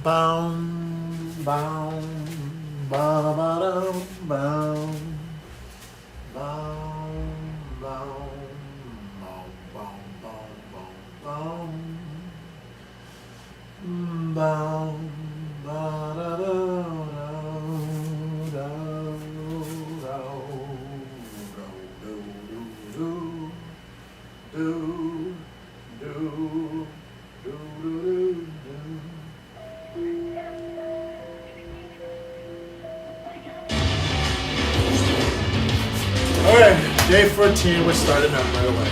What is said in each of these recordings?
Boom, boom, ba ba dum, boom, boom, boom, boom, boom, boom, boom, boom, boom, ba da do do do. Alright, day 14, we're starting up right away.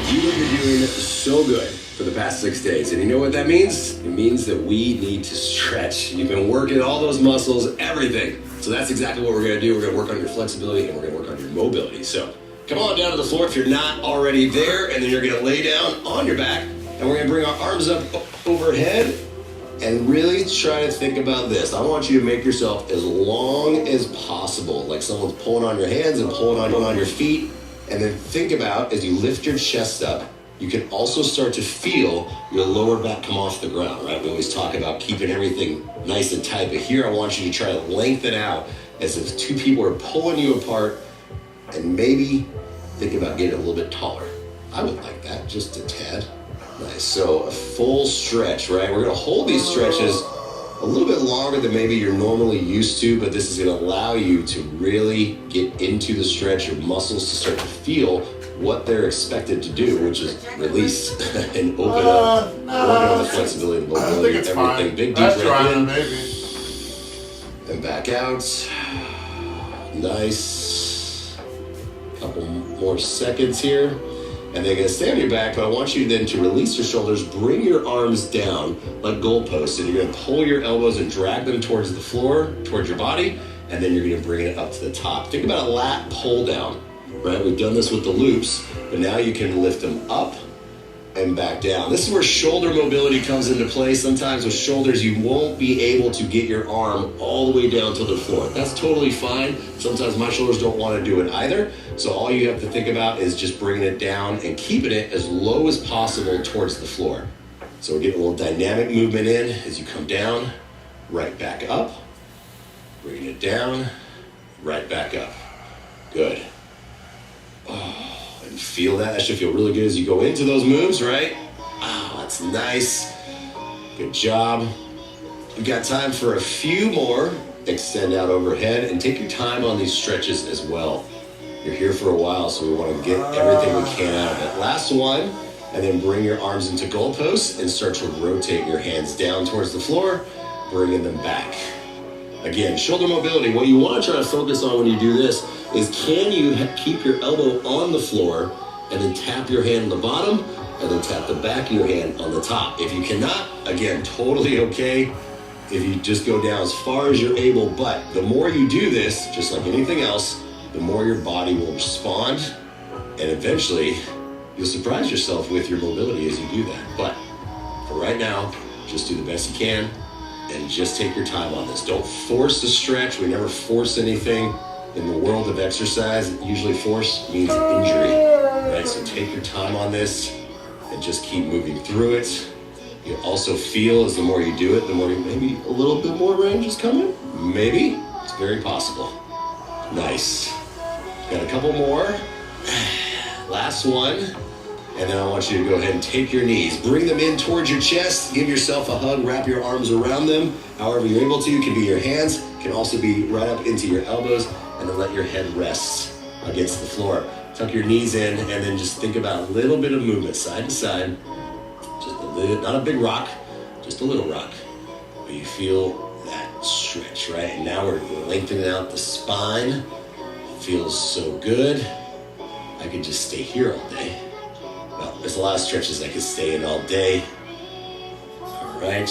You have been doing so good for the past 6 days, and you know what that means? It means that we need to stretch. You've been working all those muscles, everything. So that's exactly what we're gonna do. We're gonna work on your flexibility and we're gonna work on your mobility. So come on down to the floor if you're not already there, and then you're gonna lay down on your back, and we're gonna bring our arms up overhead and really try to think about this. I want you to make yourself as long as possible, like someone's pulling on your hands and pulling on your feet. And then think about, as you lift your chest up, you can also start to feel your lower back come off the ground, right? We always talk about keeping everything nice and tight, but here I want you to try to lengthen out as if two people are pulling you apart, and maybe think about getting a little bit taller. I would like that, just a tad. Nice, so a full stretch, right? We're gonna hold these stretches a little bit longer than maybe you're normally used to, but this is gonna allow you to really get into the stretch, your muscles to start to feel what they're expected to do, which is release and open up, working on the flexibility, mobility, everything. Fine. Big deep breath in, maybe. and back out. Nice. Couple more seconds here. And they're gonna stay on your back, but I want you then to release your shoulders, bring your arms down like goalposts, and you're gonna pull your elbows and drag them towards the floor, towards your body, and then you're gonna bring it up to the top. Think about a lat pull down, right? We've done this with the loops, but now you can lift them up and back down. This is where shoulder mobility comes into play. Sometimes with shoulders, you won't be able to get your arm all the way down to the floor. That's totally fine. Sometimes my shoulders don't want to do it either. So all you have to think about is just bringing it down and keeping it as low as possible towards the floor. So we're getting a little dynamic movement in as you come down, right back up, bringing it down, right back up. Good. And feel that. That should feel really good as you go into those moves, right? Oh, that's nice. Good job. We've got time for a few more. Extend out overhead and take your time on these stretches as well. You're here for a while, so we want to get everything we can out of it. Last one, and then bring your arms into goalposts and start to rotate your hands down towards the floor, bringing them back. Again, shoulder mobility. What you want to try to focus on when you do this is, can you keep your elbow on the floor and then tap your hand on the bottom and then tap the back of your hand on the top. If you cannot, again, totally okay if you just go down as far as you're able, but the more you do this, just like anything else, the more your body will respond, and eventually you'll surprise yourself with your mobility as you do that. But for right now, just do the best you can and just take your time on this. Don't force the stretch. We never force anything. In the world of exercise, usually force means injury, right? So take your time on this and just keep moving through it. You also feel as the more you do it, the more maybe a little bit more range is coming. Maybe. It's very possible. Nice. Got a couple more. Last one. And then I want you to go ahead and take your knees. Bring them in towards your chest. Give yourself a hug. Wrap your arms around them. However you're able to. It can be your hands. It can also be right up into your elbows. And then let your head rest against the floor. Tuck your knees in and then just think about a little bit of movement side to side. Just a little, not a big rock, just a little rock. But you feel that stretch, right? And now we're lengthening out the spine. Feels so good. I could just stay here all day. Well, there's a lot of stretches I could stay in all day. All right.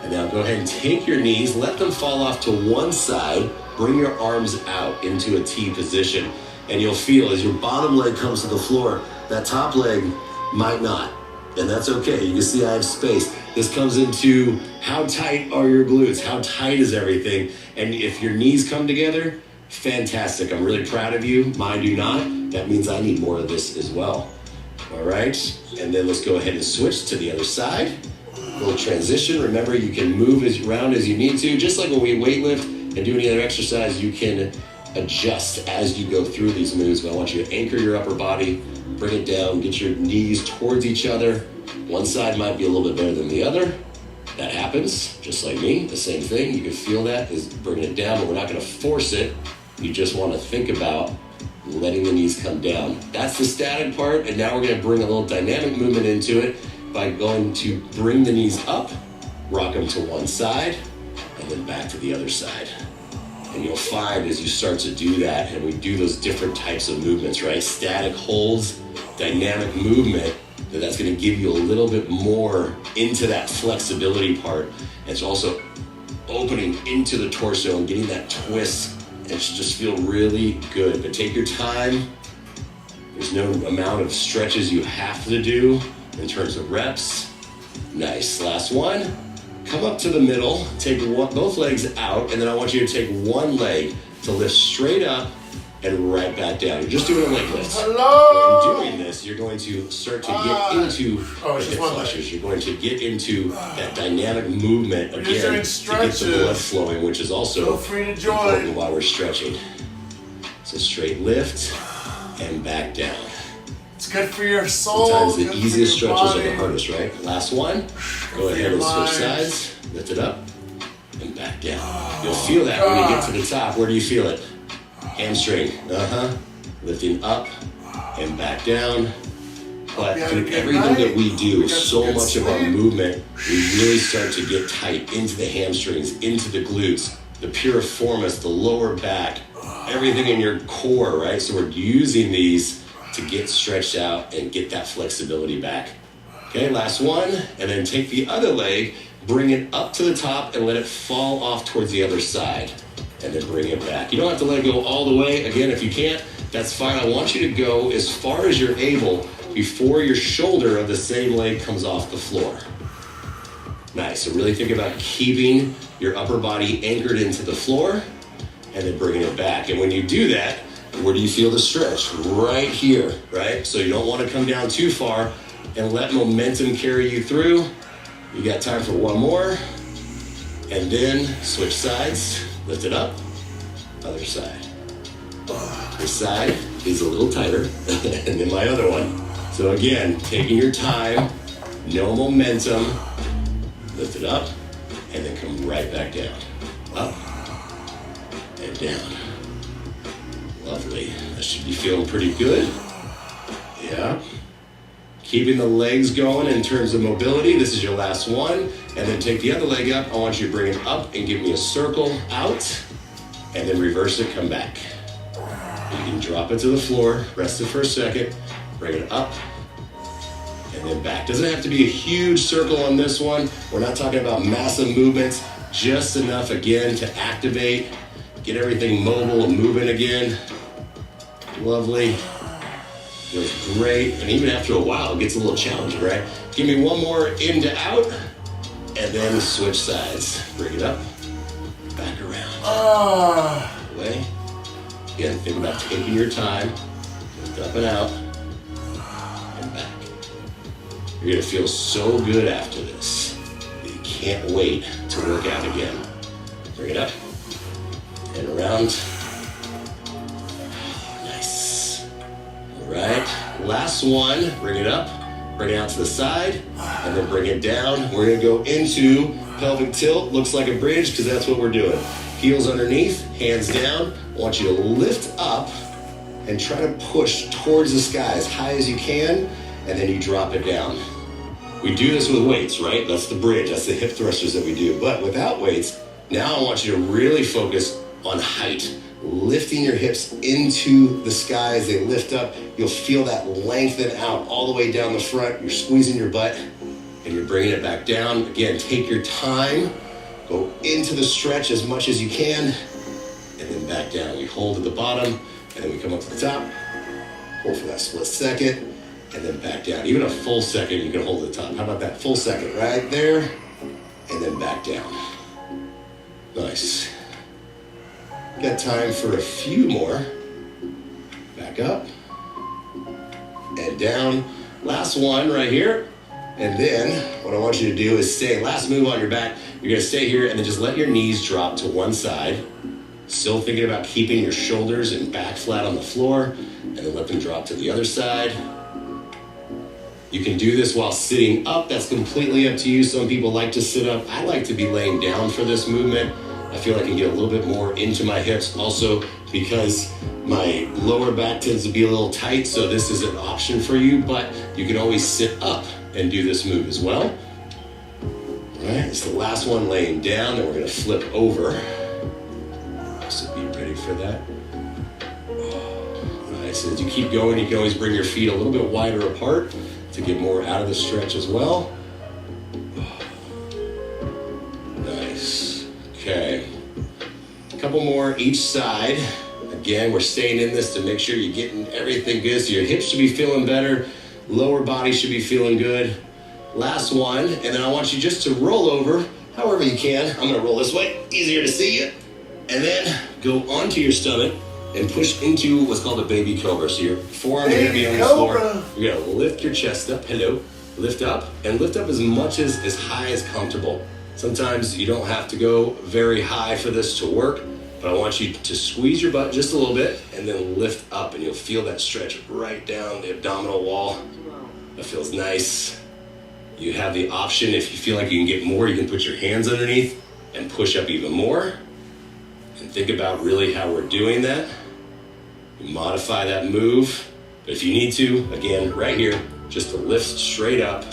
And now go ahead and take your knees, let them fall off to one side. Bring your arms out into a T position, and you'll feel as your bottom leg comes to the floor, that top leg might not, and that's okay. You can see I have space. This comes into how tight are your glutes, how tight is everything, and if your knees come together, fantastic. I'm really proud of you. Mine do not. That means I need more of this as well. All right, and then let's go ahead and switch to the other side. Little transition. Remember, you can move around as you need to. Just like when we weightlift and do any other exercise, you can adjust as you go through these moves. But I want you to anchor your upper body, bring it down, get your knees towards each other. One side might be a little bit better than the other. That happens, just like me. The same thing. You can feel that is bringing it down, but we're not going to force it. You just want to think about letting the knees come down. That's the static part, and now we're going to bring a little dynamic movement into it by going to bring the knees up, rock them to one side, and then back to the other side. And you'll find as you start to do that, and we do those different types of movements, right? Static holds, dynamic movement, that's going to give you a little bit more into that flexibility part. And it's also opening into the torso and getting that twist. And it should just feel really good. But take your time. There's no amount of stretches you have to do in terms of reps. Nice. Last one. Come up to the middle. Take both legs out. And then I want you to take one leg to lift straight up and right back down. You're just doing a leg lift. Hello. When you're doing this, you're going to start to get into the hip flexors. You're going to get into that dynamic movement again to get the blood flowing, which is also important while we're stretching. So straight lift and back down. It's good for your soul. Sometimes the easiest stretches are the hardest, right? Last one. Go ahead and switch sides. Lift it up and back down. You'll feel that when you get to the top. Where do you feel it? Hamstring. Lifting up and back down. But through everything that we do, so much of our movement, we really start to get tight into the hamstrings, into the glutes, the piriformis, the lower back, everything in your core, right? So we're using these to get stretched out and get that flexibility back. Okay, last one. And then take the other leg, bring it up to the top and let it fall off towards the other side. And then bring it back. You don't have to let it go all the way. Again, if you can't, that's fine. I want you to go as far as you're able before your shoulder of the same leg comes off the floor. Nice. So really think about keeping your upper body anchored into the floor and then bringing it back. And when you do that, where do you feel the stretch? Right here, right? So you don't want to come down too far and let momentum carry you through. You got time for one more. And then switch sides. Lift it up, other side. This side is a little tighter and then my other one. So again, taking your time, no momentum, lift it up, and then come right back down. Up and down. Lovely. That should be feeling pretty good. Yeah. Keeping the legs going in terms of mobility. This is your last one. And then take the other leg up. I want you to bring it up and give me a circle out. And then reverse it, come back. You can drop it to the floor, rest it for a second, bring it up, and then back. Doesn't have to be a huge circle on this one. We're not talking about massive movements. Just enough, again, to activate, get everything mobile and moving again. Lovely. Feels great, and even after a while, it gets a little challenging, right? Give me one more in to out, and then switch sides. Bring it up, back around. Away. Again, think about taking your time, lift up and out, and back. You're gonna feel so good after this that you can't wait to work out again. Bring it up, and around. Right, last one, bring it up, bring it out to the side, and then bring it down. We're gonna go into pelvic tilt, looks like a bridge, because that's what we're doing. Heels underneath, hands down. I want you to lift up and try to push towards the sky as high as you can, and then you drop it down. We do this with weights, right? That's the bridge, that's the hip thrusters that we do. But without weights, now I want you to really focus on height. Lifting your hips into the sky as they lift up. You'll feel that lengthen out all the way down the front. You're squeezing your butt and you're bringing it back down. Again, take your time. Go into the stretch as much as you can and then back down. We hold at the bottom and then we come up to the top. Hold for that split second and then back down. Even a full second you can hold at the top. How about that full second right there and then back down. Nice. Got time for a few more. Back up and down. Last one right here. And then what I want you to do is stay, last move on your back, you're gonna stay here and then just let your knees drop to one side. Still thinking about keeping your shoulders and back flat on the floor, and then let them drop to the other side. You can do this while sitting up. That's completely up to you. Some people like to sit up. I like to be laying down for this movement. I feel I can get a little bit more into my hips. Also, because my lower back tends to be a little tight, so this is an option for you, but you can always sit up and do this move as well. All right, it's the last one laying down, then we're gonna flip over. So be ready for that. Nice, as you keep going, you can always bring your feet a little bit wider apart to get more out of the stretch as well. Nice. Okay. A couple more each side. Again, we're staying in this to make sure you're getting everything good. So your hips should be feeling better. Lower body should be feeling good. Last one. And then I want you just to roll over however you can. I'm going to roll this way. Easier to see you. And then go onto your stomach and push into what's called a baby cobra. So your forearms are going to be on the floor. You're going to lift your chest up. Hello. Lift up. And lift up as much as high as comfortable. Sometimes you don't have to go very high for this to work, but I want you to squeeze your butt just a little bit and then lift up, and you'll feel that stretch right down the abdominal wall. That feels nice. You have the option, if you feel like you can get more, you can put your hands underneath and push up even more. And think about really how we're doing that. You modify that move, but if you need to, again, right here, just to lift straight up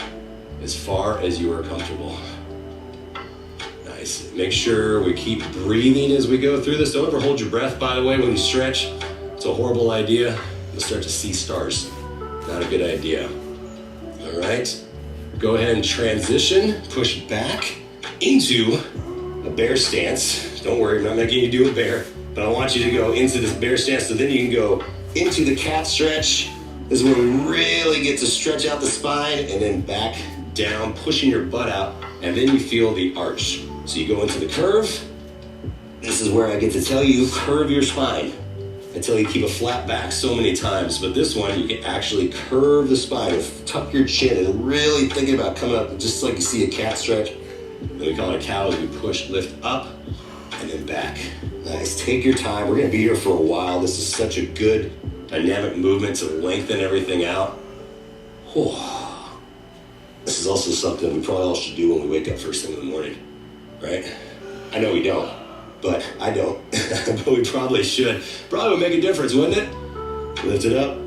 as far as you are comfortable. Nice. Make sure we keep breathing as we go through this. Don't ever hold your breath, by the way, when you stretch. It's a horrible idea. You'll start to see stars. Not a good idea. All right. Go ahead and transition. Push back into a bear stance. Don't worry, I'm not making you do a bear, but I want you to go into this bear stance so then you can go into the cat stretch. This is where we really get to stretch out the spine and then back down, pushing your butt out, and then you feel the arch. So you go into the curve. This is where I get to tell you, curve your spine. I tell you keep a flat back so many times, but this one you can actually curve the spine, tuck your chin, and really thinking about coming up just like you see a cat stretch. Then we call it a cow as we push, lift up, and then back. Nice, take your time. We're gonna be here for a while. This is such a good dynamic movement to lengthen everything out. Whew. This is also something we probably all should do when we wake up first thing in the morning, right? I know we don't, but I don't. But we probably should. Probably would make a difference, wouldn't it? Lift it up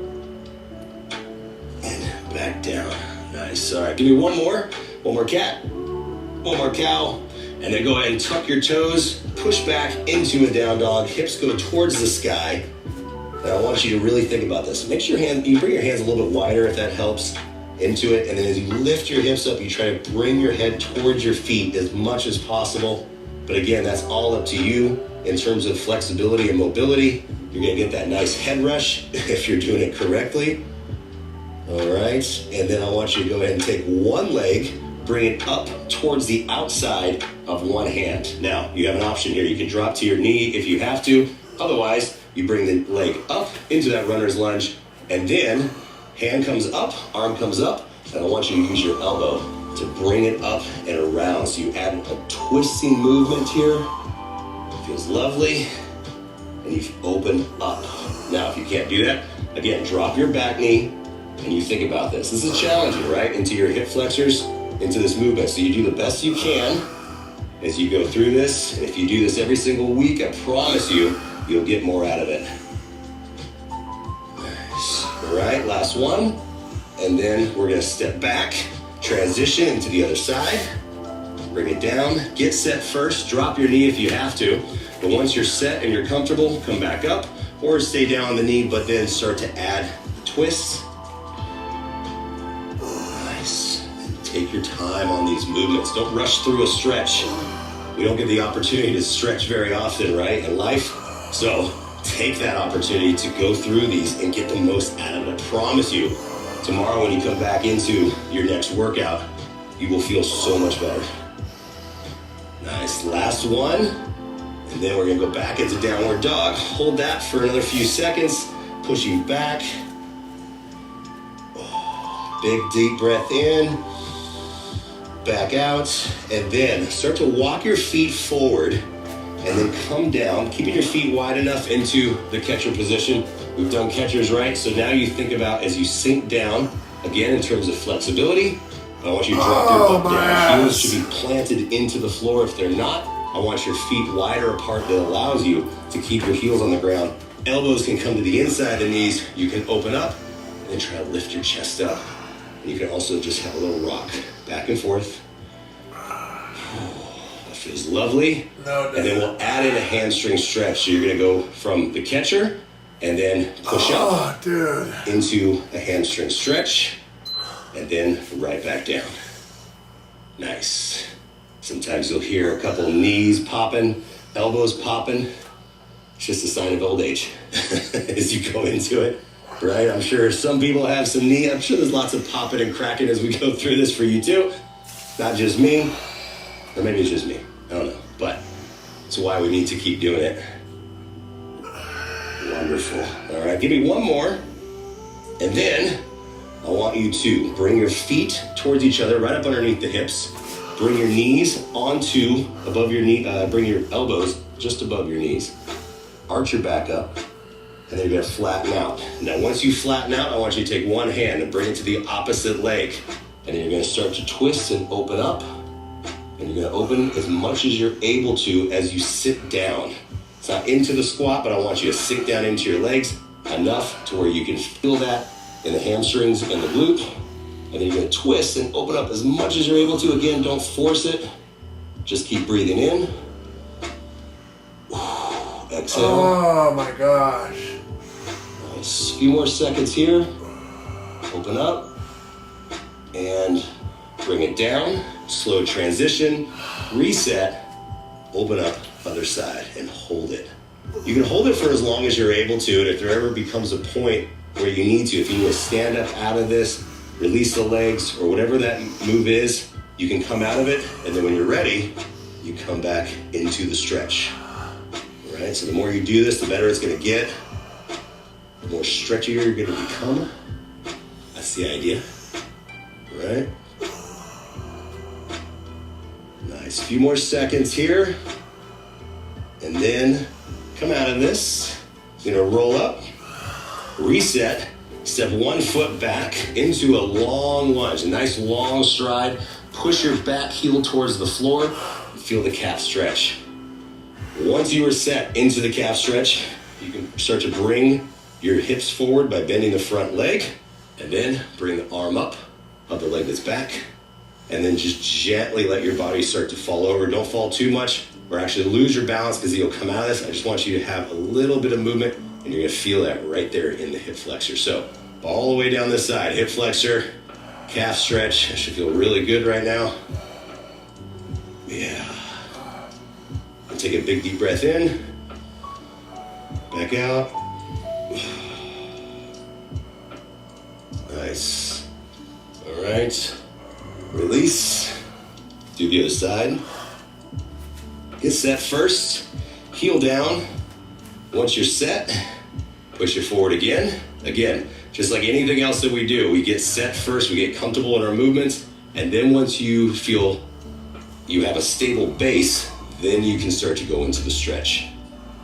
and back down. Nice. All right, give me one more cat, one more cow, and then go ahead and tuck your toes, push back into a down dog, hips go towards the sky. And I want you to really think about this. Make sure you bring your hands a little bit wider if that helps into it. And then as you lift your hips up, you try to bring your head towards your feet as much as possible. But again, that's all up to you in terms of flexibility and mobility. You're gonna get that nice head rush if you're doing it correctly. All right, and then I want you to go ahead and take one leg, bring it up towards the outside of one hand. Now, you have an option here. You can drop to your knee if you have to. Otherwise, you bring the leg up into that runner's lunge, and then hand comes up, arm comes up, and I want you to use your elbow to bring it up and around. So you add a twisting movement here. It feels lovely, and you open up. Now, if you can't do that, again, drop your back knee, and you think about this. This is challenging, right? Into your hip flexors, into this movement. So you do the best you can as you go through this. And if you do this every single week, I promise you, you'll get more out of it. Nice. All right, last one. And then we're gonna step back, transition into the other side, bring it down, get set first, drop your knee if you have to. But once you're set and you're comfortable, come back up or stay down on the knee, but then start to add the twists. Nice. Take your time on these movements. Don't rush through a stretch. We don't get the opportunity to stretch very often, right, in life? So take that opportunity to go through these and get the most out of it. I promise you, tomorrow when you come back into your next workout, you will feel so much better. Nice, last one. And then we're gonna go back into downward dog. Hold that for another few seconds, pushing back. Big deep breath in. back out, and then start to walk your feet forward and then come down, keeping your feet wide enough into the catcher position. We've done catchers right, so now you think about as you sink down, again in terms of flexibility, I want you to drop your butt down. Heels should be planted into the floor. If they're not, I want your feet wider apart that allows you to keep your heels on the ground. Elbows can come to the inside of the knees. You can open up and then try to lift your chest up. And you can also just have a little rock back and forth. That feels lovely. No, and then we'll add in a hamstring stretch. So you're going to go from the catcher and then push up into a hamstring stretch and then right back down. Nice. Sometimes you'll hear a couple knees popping, elbows popping. It's just a sign of old age as you go into it, right? I'm sure some people have some knee. I'm sure there's lots of popping and cracking as we go through this for you too. Not just me, or maybe it's just me. I don't know, but it's why we need to keep doing it. Wonderful. All right, give me one more. And then I want you to bring your feet towards each other, right up underneath the hips. Bring your knees onto above your knee, bring your elbows just above your knees. Arch your back up, and then you're gonna flatten out. Now, once you flatten out, I want you to take one hand and bring it to the opposite leg. And then you're gonna start to twist and open up. And you're gonna open as much as you're able to as you sit down. It's not into the squat, but I want you to sink down into your legs enough to where you can feel that in the hamstrings and the glute. And then you're gonna twist and open up as much as you're able to. Again, don't force it. Just keep breathing in. Exhale. Oh my gosh. Nice. A few more seconds here. Open up. And bring it down. Slow transition. Reset. Open up other side and hold it. You can hold it for as long as you're able to, and if there ever becomes a point where you need to, if you need to stand up out of this, release the legs, or whatever that move is, you can come out of it, and then when you're ready, you come back into the stretch. All right, so the more you do this, the better it's gonna get. The more stretchier you're gonna become. That's the idea, right? Nice, a few more seconds here. And then come out of this. You're gonna roll up, reset, step one foot back into a long lunge, a nice long stride. Push your back heel towards the floor. Feel the calf stretch. Once you are set into the calf stretch, you can start to bring your hips forward by bending the front leg, and then bring the arm up of the leg that's back, and then just gently let your body start to fall over. Don't fall too much or actually lose your balance because you'll come out of this. I just want you to have a little bit of movement, and you're gonna feel that right there in the hip flexor. So all the way down this side, hip flexor, calf stretch. It should feel really good right now. Yeah. And take a big deep breath in, back out. Nice. All right. Release. Do the other side. Get set first. Heel down. Once you're set, push it forward again. Again, just like anything else that we do, we get set first, we get comfortable in our movements, and then once you feel you have a stable base, then you can start to go into the stretch,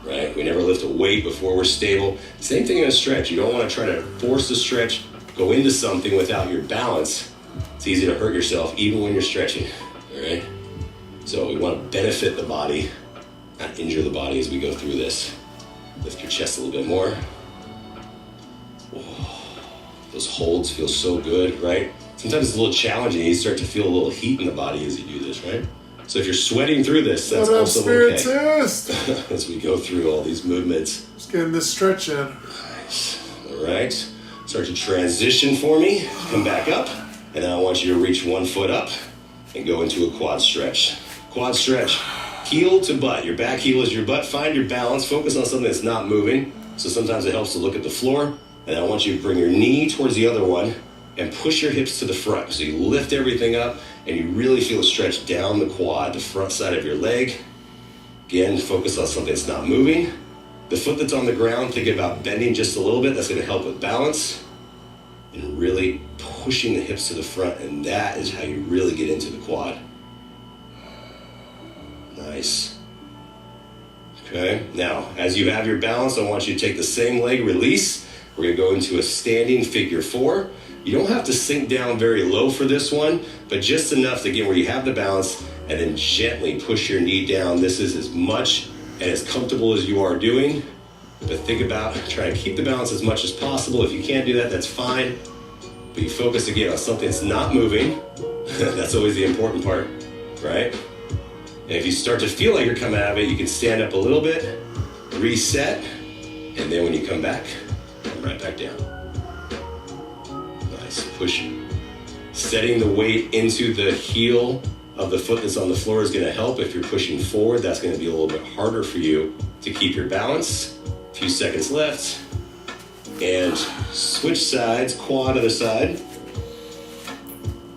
right? We never lift a weight before we're stable. Same thing in a stretch. You don't want to try to force the stretch, go into something without your balance. It's easy to hurt yourself even when you're stretching, all right? So we want to benefit the body, not injure the body as we go through this. Lift your chest a little bit more. Those holds feel so good, right? Sometimes it's a little challenging. You start to feel a little heat in the body as you do this, right? So if you're sweating through this, that's What up, also okay. Spiritist? As we go through all these movements. Just getting this stretch in. Nice. All right. Start to transition for me. Come back up. And then I want you to reach one foot up and go into a quad stretch. Quad stretch. Heel to butt. Your back heel is your butt. Find your balance. Focus on something that's not moving. So sometimes it helps to look at the floor. And I want you to bring your knee towards the other one and push your hips to the front. So you lift everything up and you really feel a stretch down the quad, the front side of your leg. Again, focus on something that's not moving. The foot that's on the ground, think about bending just a little bit. That's gonna help with balance. and really pushing the hips to the front, and that is how you really get into the quad. Nice. Okay, now as you have your balance, I want you to take the same leg, release. We're gonna go into a standing figure four. You don't have to sink down very low for this one, but just enough to get where you have the balance, and then gently push your knee down. This is as much and as comfortable as you are doing, but think about trying to keep the balance as much as possible. If you can't do that, that's fine, but you focus again on something that's not moving. That's always the important part, right? And if you start to feel like you're coming out of it, you can stand up a little bit, reset, and then when you come back, come right back down. Nice, push. Setting the weight into the heel of the foot that's on the floor is gonna help. If you're pushing forward, that's gonna be a little bit harder for you to keep your balance. A few seconds left. And switch sides, quad other side.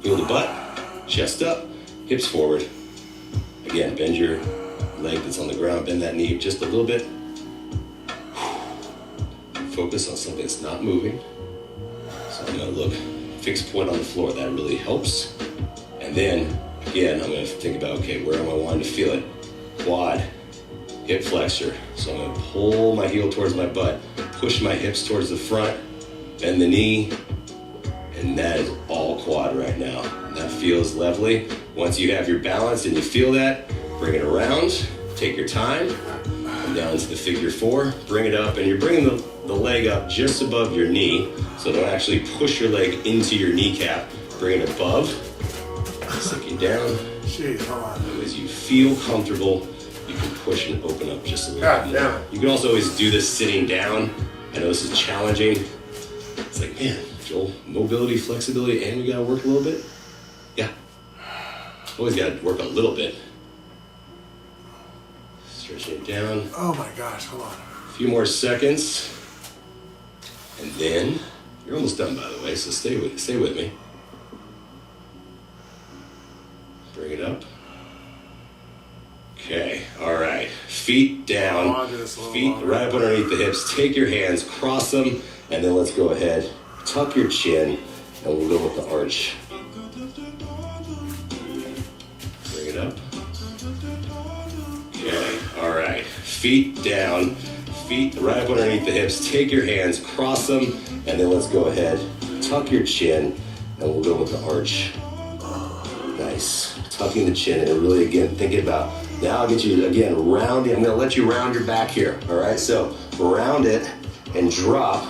Heel to butt, chest up, hips forward. Again, bend your leg that's on the ground, bend that knee just a little bit. Focus on something that's not moving. So I'm gonna look fixed point on the floor, that really helps. And then, again, I'm gonna think about, okay, where am I wanting to feel it? Quad, hip flexor. So I'm gonna pull my heel towards my butt, push my hips towards the front, bend the knee, and that is all quad right now. And that feels lovely. Once you have your balance and you feel that, bring it around, take your time, come down to the figure four, bring it up, and you're bringing the leg up just above your knee, so don't actually push your leg into your kneecap. Bring it above, sinking down. Jeez, hold on. As you feel comfortable, you can push and open up just a little God bit damn more. it. You can also always do this sitting down. I know this is challenging. It's like, man, Joel, mobility, flexibility, and we gotta work a little bit? Yeah. Always gotta work a little bit. Stretching it down. Oh my gosh, hold on. A few more seconds. And then, you're almost done by the way, so stay with me. Bring it up. Okay, all right. Feet down, I'll do this a little feet longer. right up underneath the hips. Take your hands, cross them, and then let's go ahead. Tuck your chin, and we'll go with the arch. Bring it up. Okay, all right. Feet down, feet right up underneath the hips. Take your hands, cross them, and then let's go ahead. Tuck your chin, and we'll go with the arch. Nice. Tucking the chin, and really, again, thinking about, now I'll get you, again, rounding. I'm going to let you round your back here, all right? So round it and drop.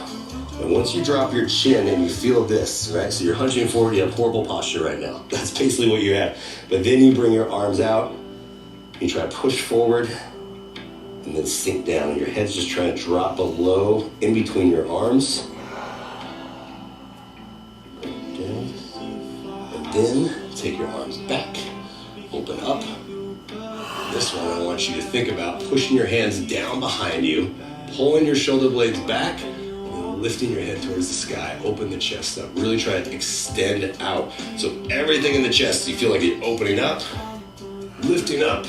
And once you drop your chin and you feel this, right? So you're hunching forward, you have horrible posture right now. That's basically what you have. But then you bring your arms out, you try to push forward, and then sink down. And your head's just trying to drop below, in between your arms. Down. And then take your arms back, open up. This one I want you to think about pushing your hands down behind you, pulling your shoulder blades back, and lifting your head towards the sky. Open the chest up. Really try to extend out. So everything in the chest, you feel like you're opening up, lifting up.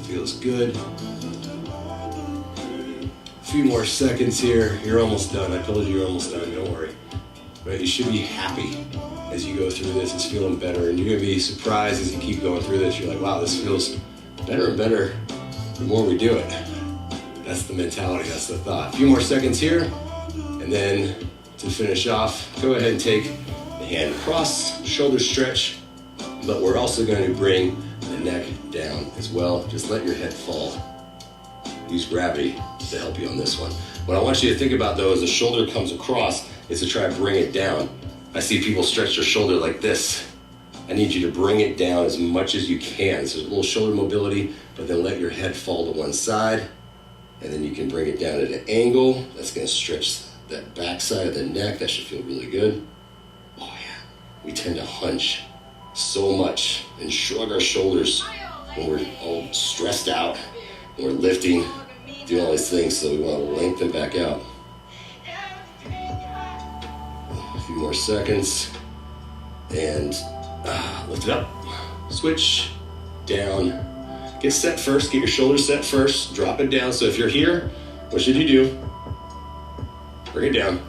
Feels good. A few more seconds here. You're almost done. I told you you're almost done. Don't worry. Right? You should be happy as you go through this. It's feeling better, and you're gonna be surprised as you keep going through this. You're like, wow, this feels better and better the more we do it. That's the mentality. That's the thought. A few more seconds here, and then to finish off, go ahead and take the hand across, shoulder stretch, but we're also going to bring the neck down as well. Just let your head fall. Use gravity to help you on this one. What I want you to think about though, as the shoulder comes across, is to try to bring it down. I see people stretch their shoulder like this. I need you to bring it down as much as you can. So a little shoulder mobility, but then let your head fall to one side, and then you can bring it down at an angle. That's gonna stretch that back side of the neck. That should feel really good. Oh yeah, we tend to hunch so much and shrug our shoulders when we're all stressed out, when we're lifting, doing all these things, so we want to lengthen back out. A few more seconds, and lift it up, switch, down, Get set first. Get your shoulders set first. Drop it down. So if you're here, what should you do? Bring it down.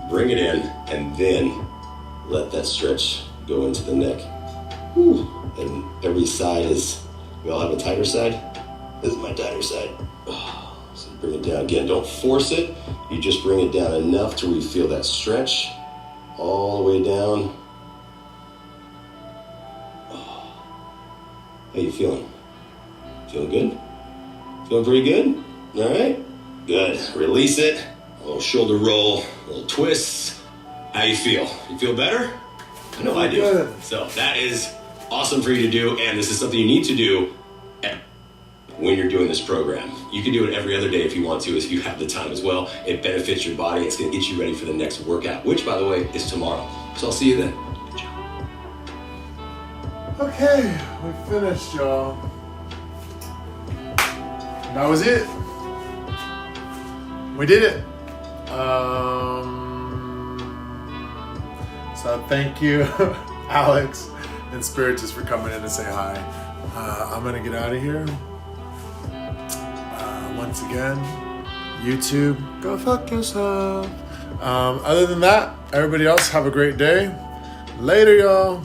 Bring it in. And then let that stretch go into the neck. Whew. And every side is, we all have a tighter side. This is my tighter side. So bring it down. Again, don't force it. You just bring it down enough to where you feel that stretch all the way down. How you feeling? Feeling good? Feeling pretty good? All right? Good. Release it. A little shoulder roll, a little twist. How you feel? You feel better? I know I do. Good. So that is awesome for you to do, and this is something you need to do when you're doing this program. You can do it every other day if you want to, if you have the time as well. It benefits your body. It's going to get you ready for the next workout, which, by the way, is tomorrow. So I'll see you then. Good job. Okay, we finished, y'all. That was it. We did it. So thank you, Alex and Spiritus, for coming in to say hi. I'm gonna get out of here. Once again, YouTube, go fuck yourself. Other than that, everybody else have a great day. Later, y'all.